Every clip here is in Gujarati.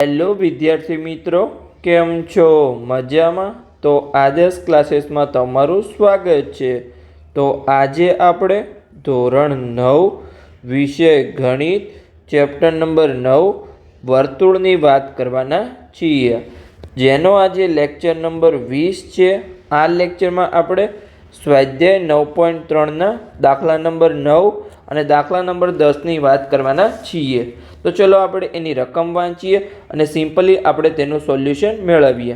હેલો વિદ્યાર્થી મિત્રો, કેમ છો? મજામાં? તો આદર્શ ક્લાસીસમાં તમારું સ્વાગત છે. તો આજે આપણે ધોરણ 9 વિષય ગણિત ચેપ્ટર નંબર 9 વર્તુળની વાત કરવાના છીએ, જેનો આજે લેક્ચર નંબર 20 છે. આ લેક્ચરમાં આપણે સ્વાધ્યાય 9.3ના દાખલા નંબર 9 અને દાખલા નંબર 10ની વાત કરવાના છીએ. તો ચલો આપણે એની રકમ વાંચીએ અને સિમ્પલી આપણે તેનું સોલ્યુશન મેળવીએ.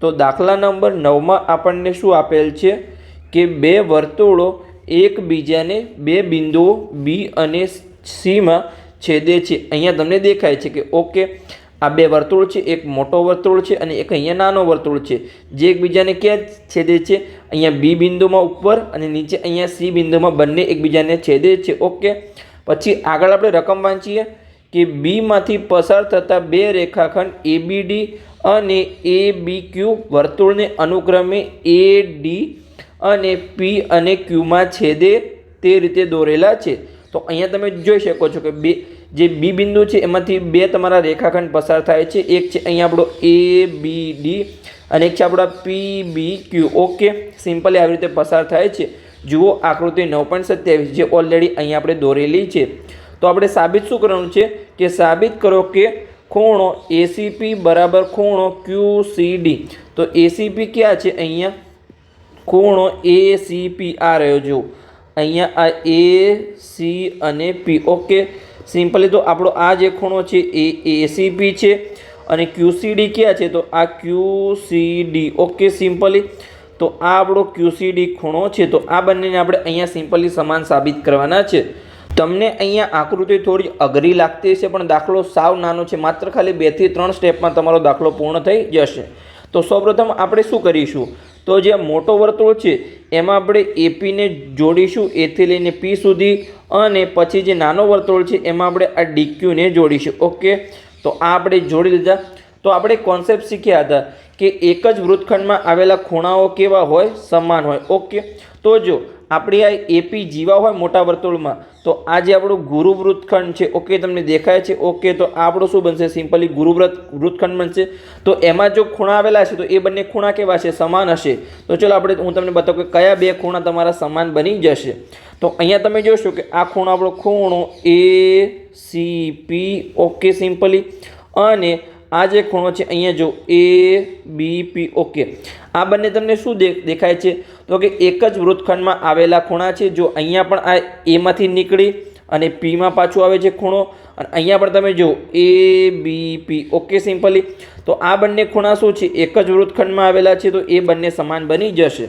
તો દાખલા નંબર 9માં આપણને શું આપેલ છે કે બે વર્તુળો એકબીજાને બે બિંદુઓ બી અને સીમાં છેદે છે. અહીંયા તમને દેખાય છે કે ઓકે, આ બે વર્તુળ છે, એક મોટો વર્તુળ છે અને એક અહીંયા નાનો વર્તુળ છે, જે એકબીજાને ક્યાં છેદે છે? અહીંયા બી બિંદુમાં ઉપર અને નીચે અહીંયા સી બિંદુમાં, બંને એકબીજાને છેદે છે. ઓકે, પછી આગળ આપણે રકમ વાંચીએ કે બીમાંથી પસાર થતા બે રેખાખંડ એબીડી અને એબીક્યુ વર્તુળને અનુક્રમે એડી અને પી અને ક્યુમાં છેદે તે રીતે દોરેલા છે. તો અહીંયા તમે જોઈ શકો છો કે બે જે બી બિંદુ છે એમાંથી બે તમારા રેખાખંડ પસાર થાય છે. એક છે અહીંયા આપણો એબીડી અને એક છે આપણા પીબીક્યુ. ઓકે, સિમ્પલી આવી રીતે પસાર થાય છે. જુઓ આકૃતિ 9.27 જે ઓલરેડી અહીંયા આપણે દોરેલી છે. તો આપણે સાબિત શું કરવાનું છે કે સાબિત કરો કે ખૂણો એસીપી બરાબર ખૂણો ક્યુસીડી. તો એસીપી ક્યાં છે? અહીંયા ખૂણો એસીપી આ રહ્યો, જો અહીંયા આ એ સી અને પી. ઓકે, સિમ્પલી તો આપણો આ જે ખૂણો છે એ એસીપી છે અને ક્યુસીડી ક્યાં છે? તો આ ક્યુસીડી. ઓકે, સિમ્પલી તો આ આપણો ક્યુસીડી ખૂણો છે. તો આ બંનેને આપણે અહીંયા સિમ્પલી સમાન સાબિત કરવાના છે. તમને અહીંયા આકૃતિ થોડી અઘરી લાગતી છે, પણ દાખલો સાવ નાનો છે. માત્ર ખાલી 2 થી 3 સ્ટેપમાં તમારો દાખલો પૂર્ણ થઈ જશે. તો સૌપ્રથમ આપણે શું કરીશું? તો જે મોટો વર્તુળ છે એમાં આપણે એપીને જોડીશું, એથી લઈને પી સુધી, અને પછી જે નાનો વર્તુળ છે એમાં આપણે આ ડીક્યુને જોડીશું. ઓકે, તો આ આપણે જોડી લીધા. તો આપણે કોન્સેપ્ટ શીખ્યા હતા કે એક જ વૃત્તખંડમાં આવેલા ખૂણાઓ કેવા હોય? સમાન હોય. ઓકે, તો જો આપણી આ એપી જીવા હોય મોટા વર્તુળમાં, તો આ જે આપણું ગુરુ વૃત્તખંડ છે, ઓકે તમને દેખાય છે. ઓકે, તો આ આપણું શું બનશે? સિમ્પલી ગુરુ વૃત્તખંડ બનશે. તો એમાં જો ખૂણા આવેલા છે તો એ બંને ખૂણા કેવા છે? સમાન હશે. તો ચલો આપણે હું તમને બતાવું કે કયા બે ખૂણા તમારા સમાન બની જશે. તો અહીંયા તમે જોશો કે આ ખૂણો આપણો ખૂણો એસીપી. ઓકે, સિમ્પલી, અને આ જે ખૂણો છે અહીંયા જો એબીપી. ઓકે, આ બંને તમને શું દેખાય છે? તો કે એક જ વૃત્તખંડમાં આવેલા ખૂણા છે. જો અહીંયા પણ આ એમાંથી નીકળી અને પીમાં પાછું આવે છે ખૂણો, અને અહીંયા પણ તમે જો એબીપી. ઓકે, સિમ્પલી તો આ બંને ખૂણા શું છે? એક જ વૃત્તખંડમાં આવેલા છે, તો એ બંને સમાન બની જશે.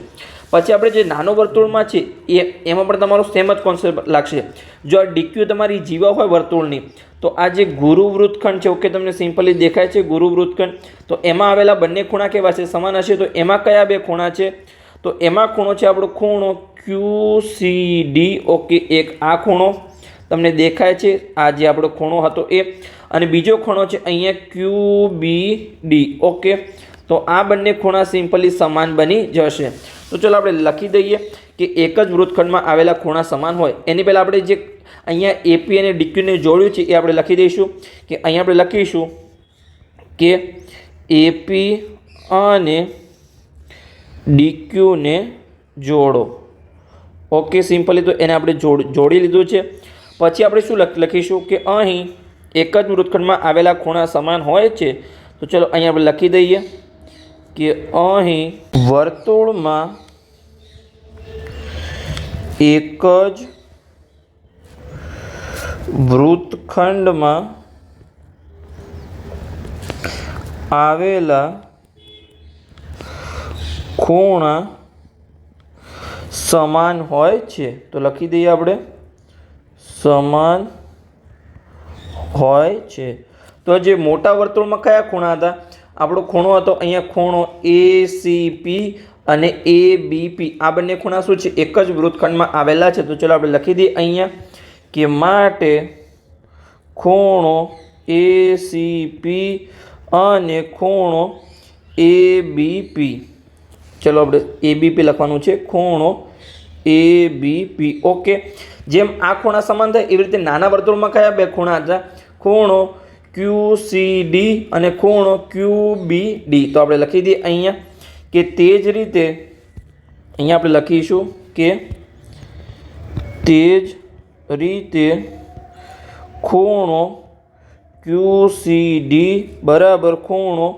પછી આપણે જે નાનો વર્તુળમાં છે એમાં પણ તમારો સેમ જ કોન્સેપ્ટ લાગશે. જો આ ડીક્યુ તમારી જીવા હોય વર્તુળની, તો આ જે ગુરુ વૃત્તખંડ છે, ઓકે તમને સિમ્પલી દેખાય છે ગુરુ વૃત્તખંડ, તો એમાં આવેલા બંને ખૂણા કેવા છે? સમાન હશે. તો એમાં કયા બે ખૂણા છે? તો એમાં ખૂણો છે આપણો ખૂણો ક્યુસીડી. ઓકે, એક આ ખૂણો તમને દેખાય છે, આ જે આપણો ખૂણો હતો એ, અને બીજો ખૂણો છે અહીંયા ક્યુબીડી. ઓકે, તો આ બંને ખૂણા સિમ્પલી સમાન બની જશે. તો ચલો આપણે લખી દઈએ કે એક જ વૃત્તખંડમાં આવેલા ખૂણા સમાન હોય. એની પહેલાં આપણે જે અહીંયા એપી અને ડીક્યુને જોડ્યું છે એ આપણે લખી દઈશું કે અહીંયા આપણે લખીશું કે એપી અને ડીક્યુને જોડો. ઓકે, સિમ્પલી તો એને આપણે જોડી લીધું છે. પછી આપણે શું લખીશું કે અહીં એક જ વૃત્તખંડમાં આવેલા ખૂણા સમાન હોય છે. તો ચલો અહીંયા આપણે લખી દઈએ કે અહીં વર્તુળમાં એક જ વૃત્તખંડમાં આવેલા ખૂણા સમાન હોય છે. તો લખી દઈએ આપણે સમાન હોય છે. તો જે મોટા વર્તુળમાં કયા ખૂણા હતા? આપણો ખૂણો હતો અહીંયા ખૂણો એસીપી અને એબીપી. આ બંને ખૂણા શું છે? એક જ વૃત્તખંડમાં આવેલા છે. તો ચલો આપણે લખી દઈએ અહીંયા કે માટે ખૂણો એસીપી અને ખૂણો એબીપી. ચલો આપણે એબીપી લખવાનું છે, ખૂણો એબીપી. ઓકે, જેમ આ ખૂણા સમાન થાય એવી રીતે નાના વર્તુળમાં કયા બે ખૂણા હતા? ખૂણો QCD અને ખૂણો QBD. તો આપણે લખી દઈએ અહીંયા કે તે જ રીતે અહીંયા આપણે લખીશું કે તે જ રીતે ખૂણો QCD બરાબર ખૂણો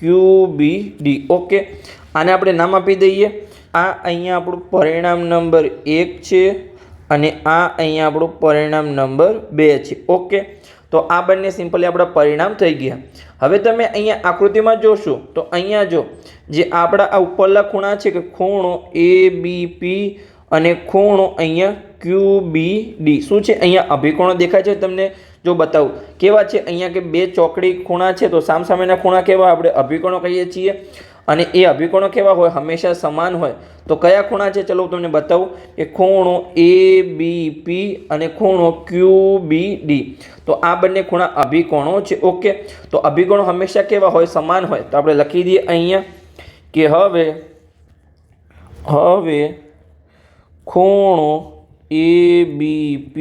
QBD. ઓકે, આને આપણે નામ આપી દઈએ. આ અહીંયા આપણું પરિણામ નંબર 1 છે અને આ અહીંયા આપણું પરિણામ નંબર 2 છે. ઓકે, તો આ બંને સિમ્પલી આપણા પરિણામ થઈ ગયા. હવે તમે અહીંયા આકૃતિમાં જોશો તો અહીંયા જો જે આપણા આ ઉપરના ખૂણા છે કે ખૂણો ABP અને ખૂણો અહીંયા QBD શું છે, અહીંયા અભિકોણો દેખાય છે. તમને જો બતાવું કેવા છે અહીંયા કે બે ચોકડી ખૂણા છે તો સામસામેના ખૂણા કેવા આપણે અભિકોણો કહીએ છીએ. અને એ અભિકોણો કેવા હોય, હંમેશા સમાન હોય. તો કયા ખૂણા છે ચલો હું તમને બતાવું કે ખૂણો ABP અને ખૂણો QBD. તો આ બંને ખૂણા અભિકોણો છે. ઓકે, તો અભિકોણો હંમેશા કેવા હોય, સમાન હોય. તો આપણે લખી દઈએ અહીંયા કે હવે ખૂણો ABP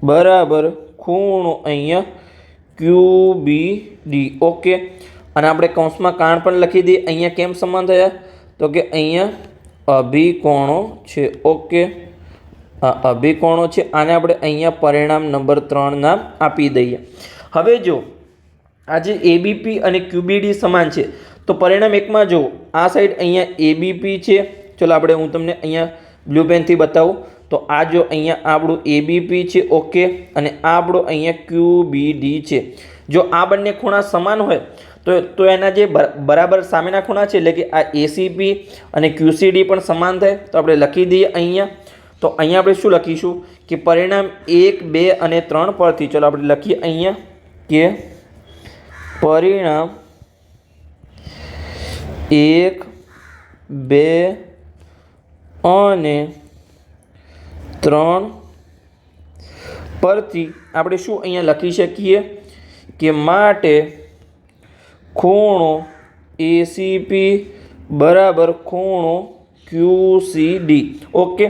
બરાબર ખૂણો અહીંયા QBD. ઓકે, અને આપણે કૌંસમાં કારણ પણ લખી દઈએ. અહીંયા કેમ સમાન થયા તો કે અહીંયા અભિકોણો છે. ઓકે, આ અભિકોણો છે. આને આપણે અહીંયા પરિણામ નંબર 3 નામ આપી દઈએ. હવે જો આજે ABP અને QBD સમાન છે તો પરિણામ 1માં જો આ સાઈડ અહીંયા ABP છે. ચલો આપણે હું તમને અહીંયા બ્લુ પેનથી બતાવું તો આ જો અહીંયા આપણું ABP છે. ઓકે, અને આ આપણું અહીંયા QBD છે. જો આ બંને ખૂણા સમાન હોય તો એના જે બરાબર સામેના ખૂણા છે એટલે કે આ ACP અને QCD પણ સમાન થાય. તો આપણે લખી દઈએ અહીંયા. તો અહીંયા આપણે શું લખીશું કે પરિણામ 1, 2 અને 3 પરથી ચલો આપણે લખીએ અહીંયા કે પરિણામ 1, 2 અને 3 પરથી આપણે શું અહીંયા લખી શકીએ કે માટે ખૂણો ACP બરાબર ખૂણો QCD. ઓકે,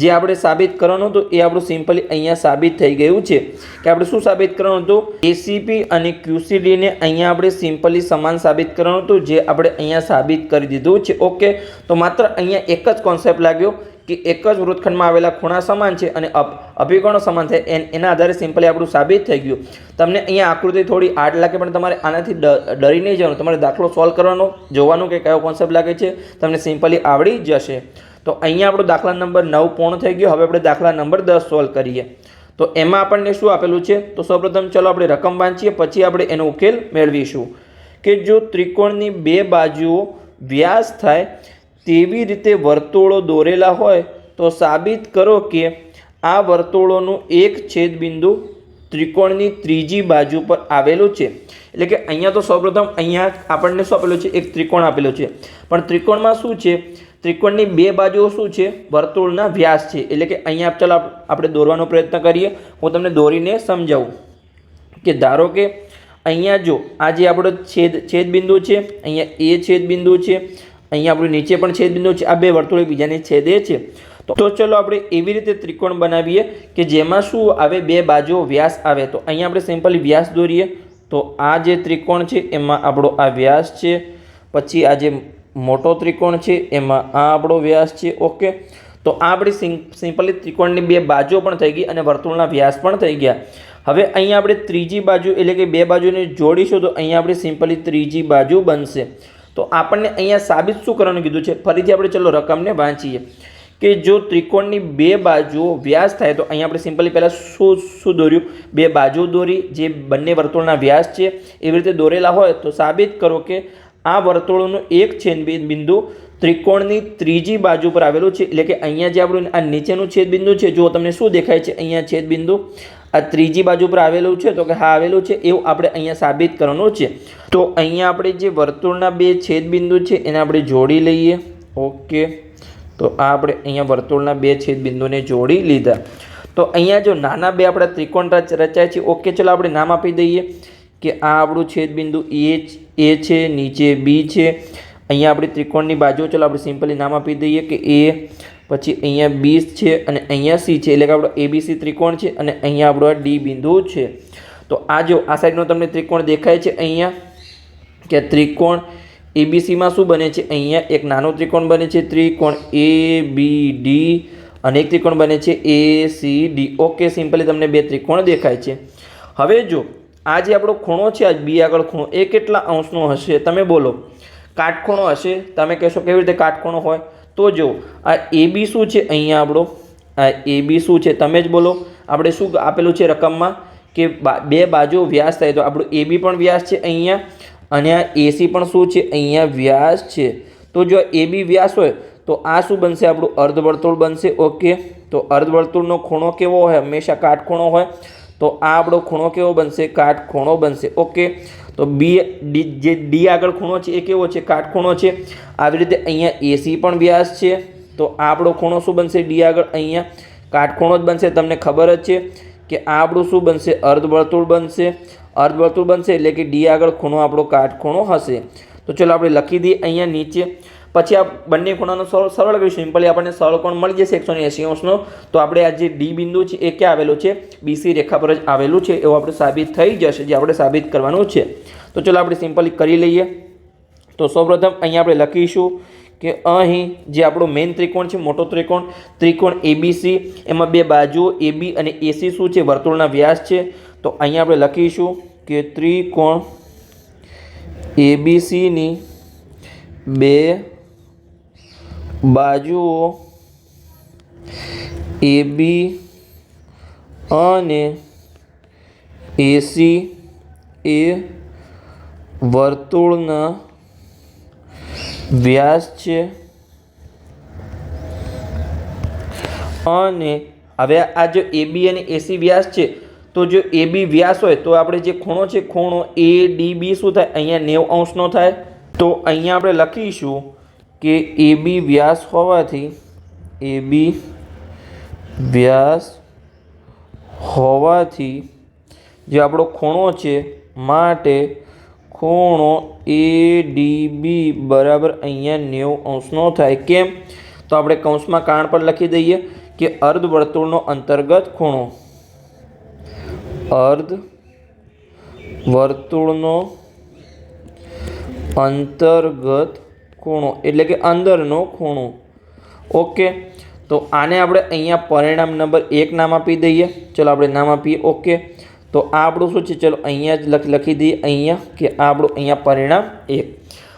જે આપણે સાબિત કરવાનું હતું એ આપણું સિમ્પલી અહીંયા સાબિત થઈ ગયું છે કે આપણે શું સાબિત કરવાનું હતું, ACP અને QCD ને અહીંયા આપણે સિમ્પલી સમાન સાબિત કરવાનું હતું, જે આપણે અહીંયા સાબિત કરી દીધું છે. ઓકે, તો માત્ર અહીંયા એક જ કોન્સેપ્ટ લાગ્યો કે એક જ વૃત્તખંડમાં આવેલા ખૂણા સમાન છે અને અભિકોણો સમાન થાય એના આધારે સિમ્પલી આપણું સાબિત થઈ ગયું. તમને અહીંયા આકૃતિ થોડી આડ લાગે પણ તમારે આનાથી ડરી નહીં જવાનું. તમારે દાખલો સોલ્વ કરવાનો, જોવાનું કે કયો કોન્સેપ્ટ લાગે છે, તમને સિમ્પલી આવડી જશે. તો અહીંયા આપણો દાખલા નંબર 9 પૂર્ણ થઈ ગયો. હવે આપણે દાખલા નંબર 10 સોલ્વ કરીએ. તો એમાં આપણને શું આપેલું છે તો સૌપ્રથમ ચલો આપણે રકમ વાંચીએ, પછી આપણે એનો ઉકેલ મેળવીશું. કે જો ત્રિકોણની બે બાજુઓ વ્યાસ થાય તેવી રીતે વર્તુળો દોરેલા હોય તો સાબિત કરો કે આ વર્તુળોનું એક છેદબિંદુ ત્રિકોણની ત્રીજી બાજુ પર આવેલું છે. એટલે કે અહીંયા તો સૌપ્રથમ અહીંયા આપણને શું આપેલું છે, એક ત્રિકોણ આપેલો છે. પણ ત્રિકોણમાં શું છે, ત્રિકોણની બે બાજુઓ શું છે, વર્તુળના વ્યાસ છે. એટલે કે અહીંયા ચાલો આપણે દોરવાનો પ્રયત્ન કરીએ. હું તમને દોરીને સમજાવું કે ધારો કે અહીંયા જો આ જે આપણો છેદબિંદુ છે, અહીંયા એ છેદબિંદુ છે, અહીંયા આપણું નીચે પણ છેદબિંદુ છે. આ બે વર્તુળો બીજાને છેદે છે. તો ચલો આપણે એવી રીતે ત્રિકોણ બનાવીએ કે જેમાં શું આવે, બે બાજુઓ વ્યાસ આવે. તો અહીંયા આપણે સિમ્પલી વ્યાસ દોરીએ. તો આ જે ત્રિકોણ છે એમાં આપણો આ વ્યાસ છે, પછી આ જે મોટો ત્રિકોણ છે એમાં આ આપણો વ્યાસ છે. ઓકે, તો આ આપણી સિમ્પલી ત્રિકોણની બે બાજુઓ પણ થઈ ગઈ અને વર્તુળના વ્યાસ પણ થઈ ગયા. હવે અહીંયા આપણે ત્રીજી બાજુ એટલે કે બે બાજુને જોડીશું તો અહીંયા આપણે સિમ્પલી ત્રીજી બાજુ બનશે. તો આપણને અહીંયા સાબિત શું કરવાનું કીધું છે, ફરીથી આપણે ચલો રકમને વાંચીએ કે જો ત્રિકોણની બે બાજુઓ વ્યાસ થાય તો અહીંયા આપણે સિમ્પલી પહેલાં શું દોર્યું, બે બાજુ દોરી જે બંને વર્તુળના વ્યાસ છે એવી રીતે દોરેલા હોય તો સાબિત કરો કે આ વર્તુળોનું એક છેદબિંદુ ત્રિકોણની ત્રીજી બાજુ પર આવેલું છે. એટલે કે અહીંયા જે આપણું આ નીચેનું છેદબિંદુ છે, જો તમને શું દેખાય છે, અહીંયા છેદબિંદુ આ ત્રીજી બાજુ પર આવેલું છે. તો કે હા આવેલું છે, એવું આપણે અહીંયા સાબિત કરવાનું છે. તો અહીંયા આપણે જે વર્તુળના બે છેદબિંદુ છે એને આપણે જોડી લઈએ. ઓકે, તો આ આપણે અહીંયા વર્તુળના બે છેદબિંદુને જોડી લીધા. તો અહીંયા જો નાના બે આપણા ત્રિકોણ રચાય છે. ઓકે, ચલો આપણે નામ આપી દઈએ કે આ આપણું છેદબિંદુ એ છે, નીચે બી છે. અહીંયા આપણી ત્રિકોણની બાજુ ચલો આપણે સિમ્પલી નામ આપી દઈએ કે એ, પછી અહીંયા બી છે અને અહીંયા સી છે. એટલે કે આપણો ABC ત્રિકોણ છે અને અહીંયા આપણો આ ડી બિંદુ છે. તો આ જો આ સાઈડનો તમને ત્રિકોણ દેખાય છે અહીંયા કે ત્રિકોણ એબીસીમાં શું બને છે, અહીંયા એક નાનો ત્રિકોણ બને છે, ત્રિકોણ ABD, અને એક ત્રિકોણ બને છે ACD. ઓકે, સિમ્પલી તમને બે ત્રિકોણ દેખાય છે. હવે જો આ જે આપણો ખૂણો છે, આ બી આગળ ખૂણો, એ કેટલા અંશનો હશે તમે બોલો? કાટખૂણો હશે. તમે કહેશો કેવી રીતે કાટખૂણો હોય? તો જો આ AB શું છે, અહીંયા આપણો આ AB શું છે તમે જ બોલો. આપણે શું આપેલું છે રકમમાં કે બે બાજુ વ્યાસ થાય, તો આપણું AB પણ વ્યાસ છે અહીંયા, અને આ AC પણ શું છે, અહીંયા વ્યાસ છે. તો જો AB વ્યાસ હોય તો આ શું બનશે, આપણું અર્ધવર્તુળ બનશે. ઓકે, તો અર્ધવર્તુળનો ખૂણો કેવો હોય? હંમેશા કાટખૂણો હોય. તો આ આપણો ખૂણો કેવો બનશે? કાટખૂણો બનશે. ઓકે, તો જે ડી આગળ ખૂણો છે એ કેવો છે? કાટખૂણો છે. આવી રીતે અહીંયા AC પણ વ્યાસ છે, તો આ આપણો ખૂણો શું બનશે? ડી આગળ અહીંયા કાટખૂણો જ બનશે. તમને ખબર જ છે કે આ આપણું શું બનશે? અર્ધવર્તુળ બનશે. અર્ધવર્તુળ બનશે એટલે કે ડી આગળ ખૂણો આપણો કાટખૂણો હશે. તો ચલો આપણે લખી દઈએ અહીંયા નીચે. પછી આ બંને ખૂણાનો સરળ કરીશું. સિમ્પલી આપણને સરળ કોણ મળી જશે 180 અંશનો. તો આપણે આ જે ડી બિંદુ છે એ ક્યાં આવેલું છે? BC રેખા પર જ આવેલું છે, એવું આપણે સાબિત થઈ જશે, જે આપણે સાબિત કરવાનું છે. તો ચલો આપણે સિમ્પલી કરી લઈએ. તો સૌપ્રથમ અહીંયા આપણે લખીશું કે અહીં જે આપણો મેઇન ત્રિકોણ છે, મોટો ત્રિકોણ, ત્રિકોણ ABC, એમાં બે બાજુઓ AB અને AC શું છે? વર્તુળના વ્યાસ છે. તો અહીંયા આપણે લખીશું કે ત્રિકોણ ABCની બે બાજુઓ AB અને AC એ વર્તુળના વ્યાસ છે. અને હવે આ જો AB અને AC વ્યાસ છે, તો જો AB વ્યાસ હોય તો આપણે જે ખૂણો છે, ખૂણો ADB શું થાય? અહીંયા 90 અંશનો થાય. તો અહીંયા આપણે લખીશું કે AB વ્યાસ હોવાથી, AB વ્યાસ હોવાથી જે આપણો ખૂણો છે, માટે ખૂણો ADB બરાબર અહીંયા 90 અંશનો થાય. કેમ? તો આપણે કૌંસમાં કારણ પર લખી દઈએ કે અર્ધવર્તુળનો અંતર્ગત ખૂણો, અર્ધવર્તુળનો અંતર્ગત ખૂણો એટલે કે અંદરનો ખૂણો. ઓકે, તો આને આપણે અહીંયા પરિણામ નંબર 1 નામ આપી દઈએ. ચલો આપણે નામ આપીએ. ઓકે, તો આ આપણું શું છે? ચલો અહીંયા જ લખી દઈએ અહીંયા કે આ આપણું અહીંયા પરિણામ 1.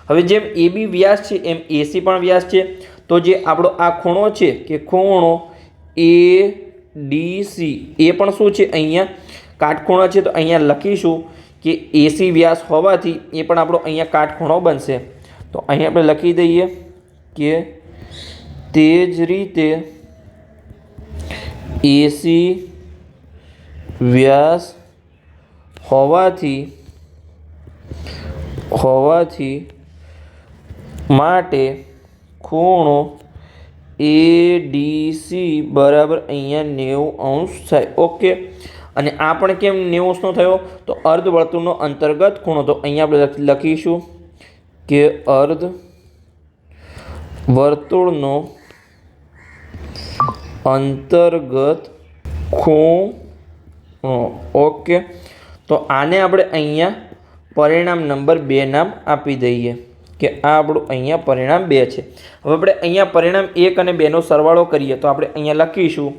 હવે જેમ AB વ્યાસ છે એમ AC પણ વ્યાસ છે. તો જે આપણો આ ખૂણો છે કે ખૂણો ADC એ પણ શું છે? અહીંયા કાટખૂણો છે. તો અહીંયા લખીશું કે AC વ્યાસ હોવાથી એ પણ આપણો અહીંયા કાટખૂણો બનશે. તો અહીંયા આપણે લખી દઈએ કે તે જ રીતે AC વ્યાસ હોવાથી માટે ખૂણો ADC બરાબર અહીંયા 90 અંશ થાય. ઓકે, અને આ પણ કેમ 90 અંશનો થયો? તો અર્ધવર્તુળનો અંતર્ગત ખૂણો. તો અહીંયા આપણે લખીશું કે અર્ધવર્તુળનો અંતર્ગત ખૂણો. ઓકે, તો આને આપણે અહીંયા પરિણામ નંબર 2 નામ આપી દઈએ કે આ આપણું અહીંયા પરિણામ 2 છે. હવે આપણે અહીંયા પરિણામ 1 અને 2 નો સરવાળો કરીએ. તો આપણે અહીંયા લખીશું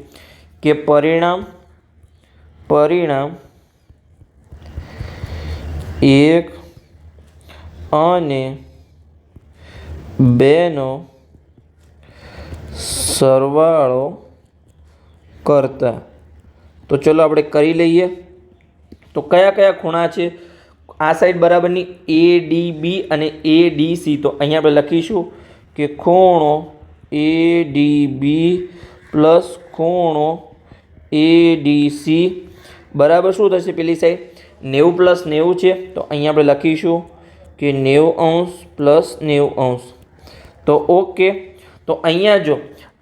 કે પરિણામ 1 અને 2 નો સરવાળો કરતા. તો ચલો આપણે કરી લઈએ. તો કયા કયા ખૂણા છે? આ સાઈડ બરાબરની ADB અને ADC. તો અહીંયા આપણે લખીશું કે ખૂણો ADB પ્લસ ખૂણો ADC બરાબર શું થશે? પેલી સાઈડ 90 પ્લસ 90 છે. તો અહીંયા આપણે લખીશું કે 90 અંશ પ્લસ 90 અંશ. તો ઓકે, તો અહીંયા જો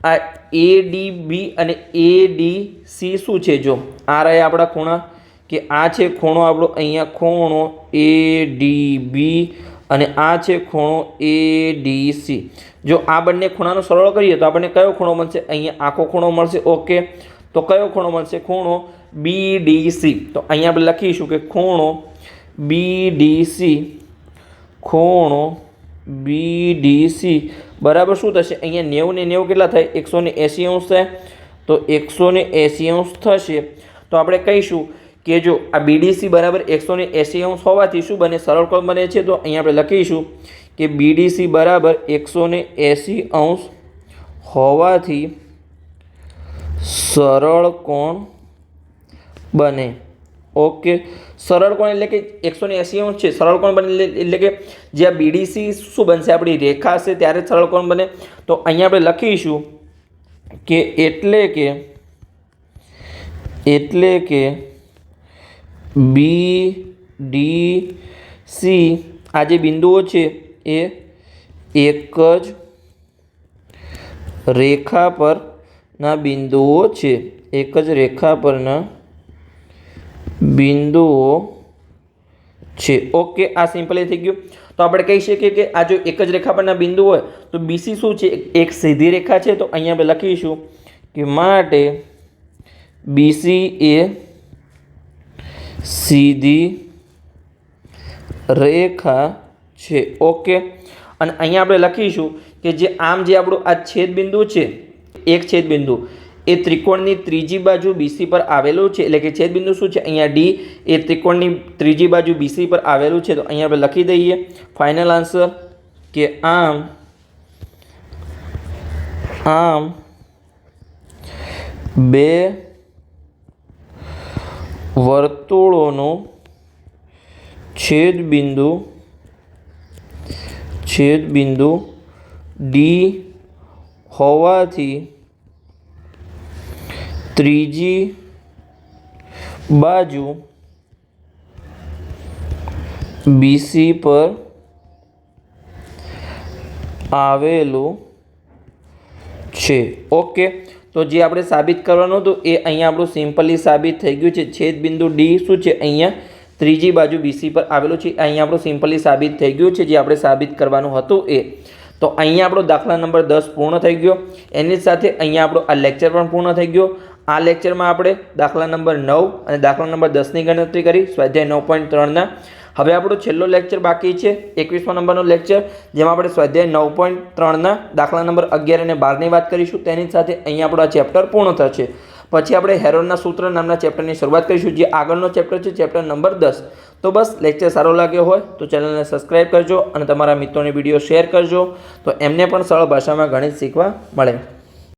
આ ADB અને ADC શું છે? જો આ રહ્યા આપણા ખૂણા કે આ છે ખૂણો આપણો અહીંયા ખૂણો ADB અને આ છે ખૂણો ADC. જો આ બંને ખૂણાનો સરવાળો કરીએ તો આપણને કયો ખૂણો મળશે? અહીંયા આખો ખૂણો મળશે. ઓકે, તો કયો ખૂણો મળશે? ખૂણો BDC, તો અહીંયા આપણે લખીશું કે ખૂણો BDC, ખૂણો BDC બરાબર શું થશે? અહીંયા 90 ને 90 કેટલા થાય? 180 અંશ થાય, તો 180 અંશ થશે. તો આપણે કહીશું કે જો આ BDC બરાબર 180 અંશ હોવાથી શું બને? સરળ કોણ બને છે. તો અહીંયા આપણે લખીશું કે BDC બરાબર 180 અંશ હોવાથી સરળ કોણ બને. ઓકે, સરળ કોણ એટલે કે 180 અંશ છે, સરળ કોણ બને એટલે કે જે આ BDC શું બનશે? આપણી રેખા હશે ત્યારે સરળ કોણ બને. તો અહીંયા આપણે લખીશું કે એટલે કે BDC આ જે બિંદુઓ છે એ એક જ રેખા પરના બિંદુઓ છે, એક જ રેખા પરના બિંદુઓ છે. ઓકે, આ સિમ્પલી થઈ ગયું. તો આપણે કહી શકીએ કે આ જો એક જ રેખા પરના બિંદુ હોય તો BC શું છે? એક સીધી રેખા છે. તો અહીંયા આપણે લખીશું કે માટે BC એ સીધી રેખા છે. ઓકે, અને અહીંયા આપણે લખીશું કે જે આમ જે આપણું આ છેદ બિંદુ છે, એક છેદ બિંદુ એ ત્રિકોણની ત્રીજી બાજુ BC પર આવેલું છે. એટલે કે છેદ બિંદુ શું છે? અહીંયા D એ ત્રિકોણની ત્રીજી બાજુ BC પર આવેલું છે. તો અહીંયા આપણે લખી દઈએ ફાઇનલ આન્સર કે આમ બે વર્તુળોનો છેદ બિંદુ D હોવાથી ત્રીજી બાજુ BC પર આવેલું છે. ઓકે, તો જે આપણે સાબિત કરવાનું હતું એ અહીંયા આપણું સિમ્પલી સાબિત થઈ ગયું છે. છેદ બિંદુ D શું છે? અહીંયા ત્રીજી બાજુ BC પર આવેલું છે. અહીંયા આપણું સિમ્પલી સાબિત થઈ ગયું છે જે આપણે સાબિત કરવાનું હતું એ. તો અહીંયા આપણો દાખલા નંબર 10 પૂર્ણ થઈ ગયો. એની સાથે અહીંયા આપણો આ લેક્ચર પણ પૂર્ણ થઈ ગયો. આ લેક્ચરમાં આપણે દાખલા નંબર 9 અને દાખલા નંબર 10ની ગણતરી કરી સ્વાધ્યાય 9.3ના. હવે આપણો છેલ્લો લેક્ચર બાકી છે 21મા નંબરનો લેક્ચર, જેમાં આપણે સ્વાધ્યાય 9.3ના દાખલા નંબર 11 અને 12ની વાત કરીશું. તેની સાથે અહીંયા આપણો આ ચેપ્ટર પૂર્ણ થશે. પછી આપણે હેરોનના સૂત્ર નામના ચેપ્ટરની શરૂઆત કરીશું, જે આગળનો ચેપ્ટર છે, ચેપ્ટર નંબર 10. તો બસ લેક્ચર સારો લાગ્યો હોય તો ચેનલને સબસ્ક્રાઈબ કરજો અને તમારા મિત્રોને વિડીયો શેર કરજો, તો એમને પણ સરળ ભાષામાં ગણિત શીખવા મળે.